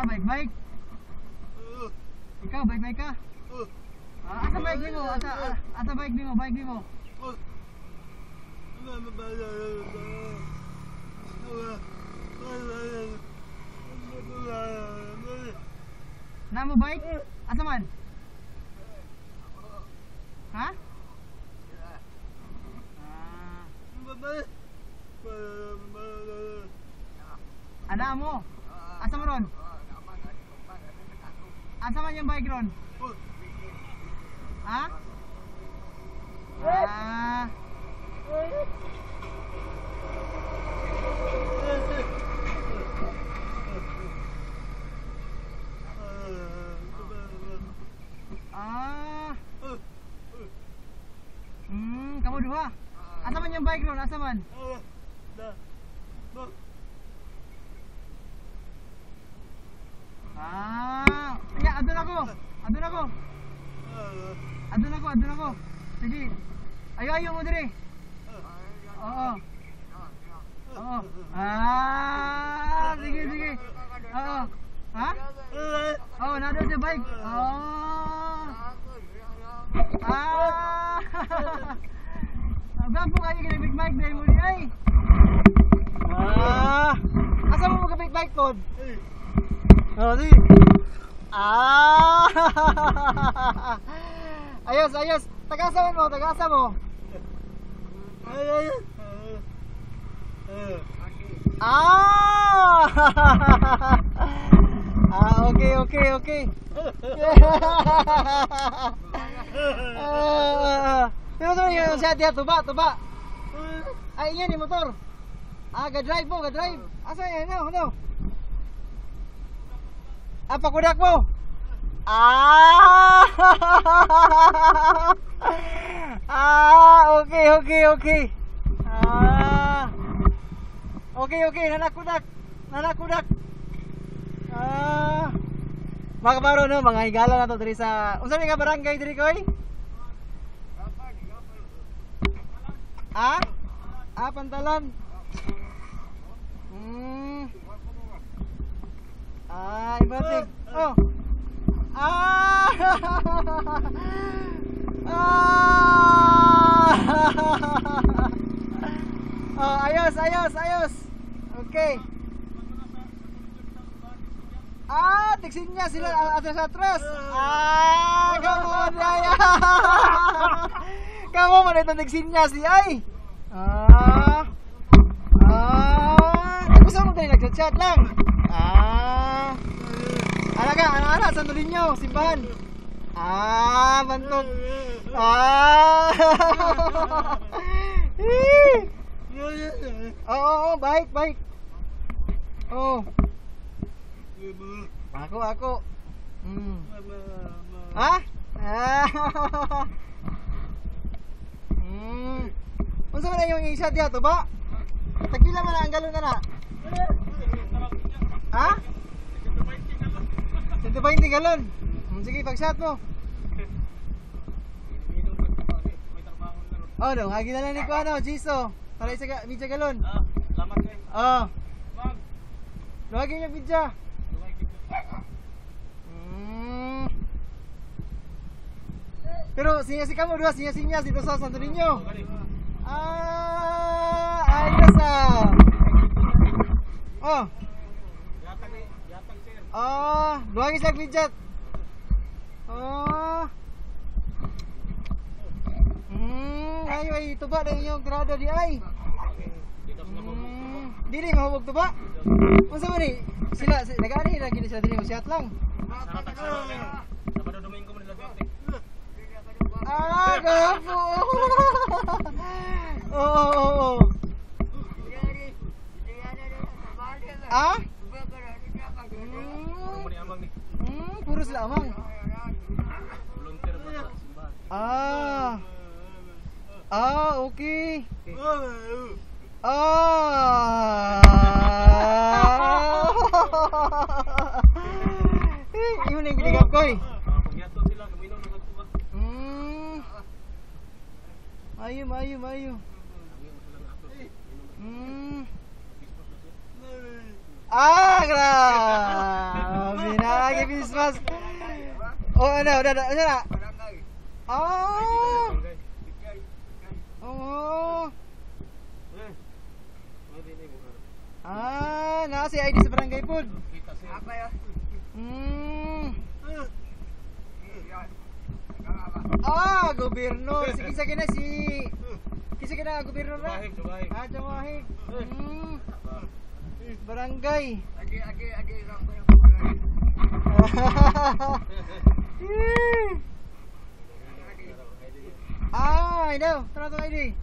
baik-baik. Ikaw baik-baik ka? Asa baik nimo? Asa baik nimo? Baik nimo? Namo baik? Asa man? Ha? Ada mo? Asa mo ron? Asa man yung bike ron? Ha? Kamu dua? Asa man yung bike ron? Asa man? Ya, adun ako. Sige. Ayo mo dire. Oo. Sige. Oo. Ha? Oh, nado sa bike. Gampo kayo ginabig bike dahil mo ay. Asa mo magabig bike pod? Di. Ayos. Tagasa mo. Okay. Pero tuloy yung siya diya, tuba. Ay, yan yung motor. Ga-drive mo. Asa yan, ano? Pakudak mo. Okay. Okay, nanakudak. Mga kabaro, no, mga higala na to diri sa unsa nga barangay diri koy? Pantalan. Ibatik. Ayos. Okay. Tiksin niya sila atras. Kamu daya. Kamu man itong tiksin niya si ay. Gusto mo tayo nag-chat lang. Anak, sandulin nyo, simbahan. Bantog. Oo, baik. Oh. Ako. Unsa man yung isa diya to ba? Tagpila man ang galon na. 120 galon. Sige, pag-shot mo. No, hagi na lang ni ko Jiso. Para isa midya galon. Salamat kayo. Luwagi niya midya. Pero sinya-sinya mo dua, sinya-sinya dito sa Santo Niño. Ayos luwagi sa midjat. Ay, tuba na inyong grado di ay. Dili mahubog tuba. Unsa man ni? Sila nagani lagi sila dili usyat lang. Sabado Domingo man nila. Gapo. Puro sila amang. Volunteer ba sa simbahan? Okay. Yun yung giligap ko eh. Pagyato sila, gaminom ng magtuba. Mayo. Grabe. lagi Christmas. Oh, udah na. Oh. Oh. Ah, naa si ID sa barangay pod. Apa ya? Ah, gobyerno. Sige sa kina si Kisa kina gobyerno na. Jawahib. Ah, Jawahib. Barangay. Agi. Ah, ino. Tara to ID.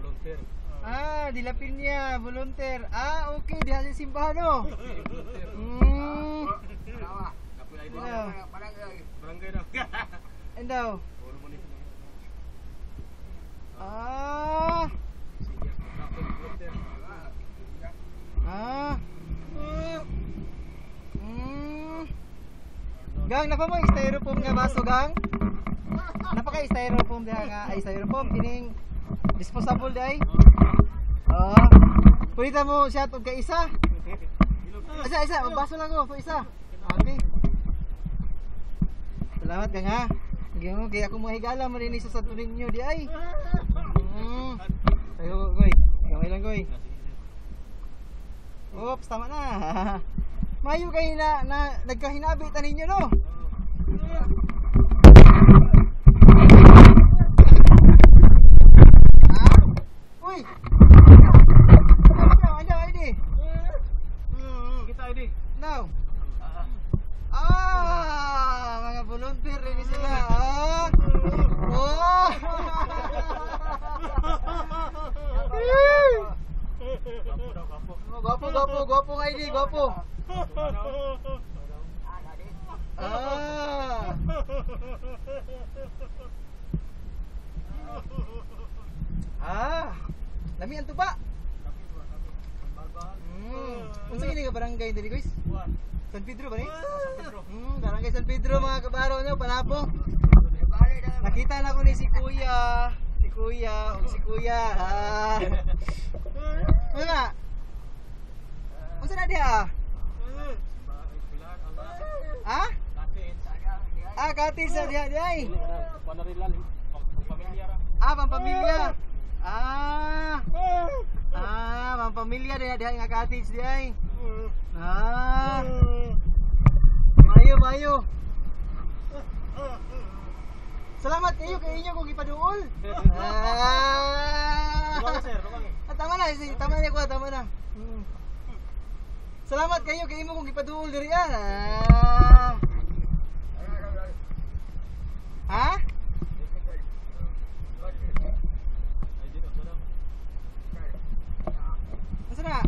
Volunteer. Ah, dilapin niya, volunteer. Ah, okay, diha sa simbahan no. Barangay na. Endaw. Ah. Ah. Gang, napa mo styrofoam nga baso, gang? Napaka styrofoam diha nga, ay styrofoam kining disposable day. Oh. Pwede mo siya tug kay isa. Isa, baso lang ko, isa. Okay. Salamat gang ha. Gimo kay ako mahigala mo rin sa Santo Niño di ay. Ayo, goy. Gamay lang, goy. Oops, tama na. Mayo kay na nagkahinabi ta ninyo no. Uy. Ano ID? Kita ID. Now. Ah, mga volunteer rin sila. Ah. Oh. Gwapo nga ID, gwapo. Ah. Ah. Lami ang tuba. Unsa gini ka barangay diri guys? San Pedro ba ni? Barangay San Pedro mga kabaro nyo, Panapo. Nakita na ko ni si Kuya. Si Kuya. Ah. Ano na? Unsa na diha? Ha? Ah, katis sa diha ay. Ah, pampamilya. Pampamilya diha nga katis diha ay. Ah. Mayo. Salamat kayo kay inyo kung ipaduol. Tama na. Salamat kayo kay imo kung ipaduol diri ah. Ha? Asa na?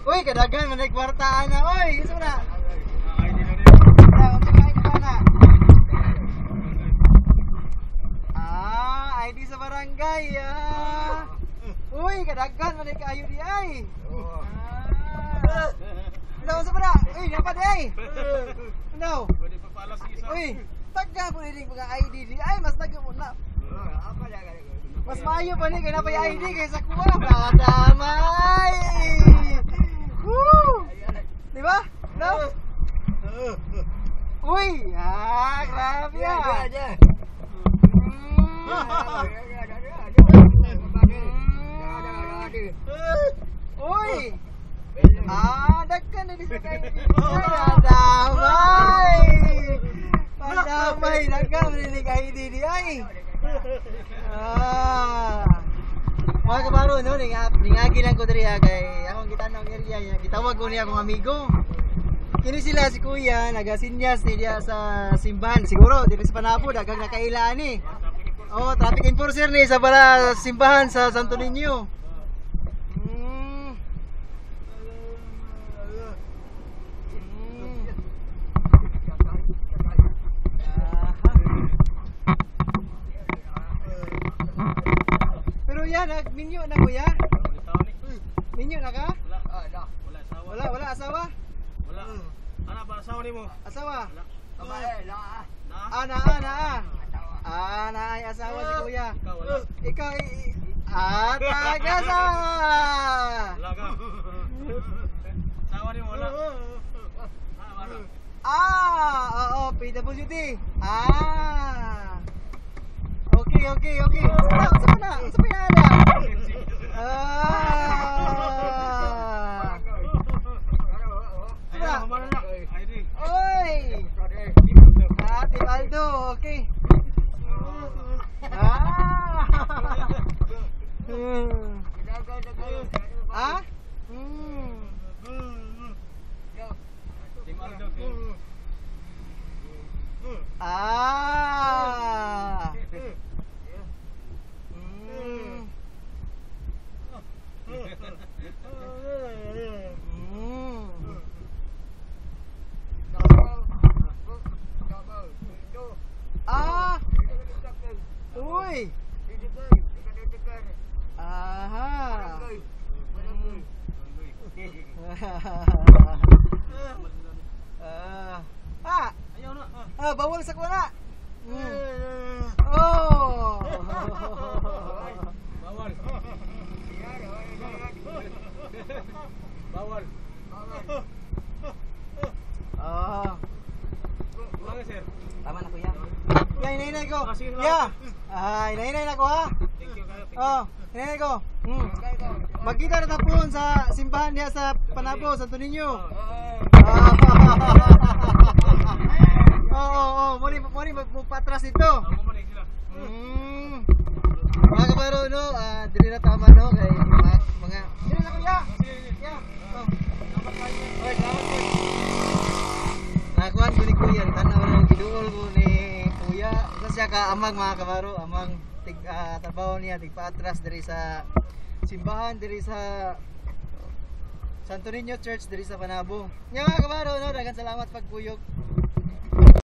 Uy, kadagan man kwartaan na. Uy, asa na? ID sa barangay ah. Uy, kadagan man kaayo di ay. Ano sa para? Uy, dapat ay. Ano? Pwede pa pala sa isa. Uy, tagga po ning mga ID di ay mas tagga mo na. Mas maayo pa ni kay napay ID kaysa kuha. Damay. Woo! Di ba? No? Uy, grabe ah. Uy! Dagkan na di sa kayo. Padamay! Dagkan na di kayo di ay. Mga kabaro, no? Ningagi lang ko diri kay akong gitanong area. Gitawag ko niya akong amigo. Kini sila si Kuya, nagasinyas niya sa simbahan. Siguro, dito sa Panapo, dagang nakailaan ni. Oh, traffic enforcer ni sa para simbahan sa Santo Niño. Pero yan, nagminyo na Kuya? Minyo na ka? Wala asawa? Wala. Ana ba asawa nimo? Asawa? Na. Naay asawa si Kuya. Ikaw wala. Ikaw tagasa. Wala ka. Asawa nimo wala. Oo, PWD. Okay. Unsa pa na? Ayan, humana na. ID. Oy! Team Aldo, okay. Ah? Team Aldo, team. Ah. Ah. Uy. Aha. Ayaw na. Bawal sa kuwana. Oh. Bawal. Bawal. Ulangan, sir. Tama na kuya. Ya, inay ko. Sige, salamat. Ya. Inay na ko ha. Thank you kayo. Inay ko. Magkita na tapon sa simbahan niya sa Panabo, Santo Niño. Muli patras ito. Mamunig sila. Mga kabaro, no, dili na tama, no, kay mga dili na kuya. Ya. Oy, salamat po. Nakuan ko ni kuya, tanaw na giduol ko ni kuya. Isa siya ka amang mga kabaro, amang trabaho niya tigpa-atras diri sa simbahan diri sa Santo Niño Church diri sa Panabo. Nya mga kabaro, no, daghang salamat pagkuyog.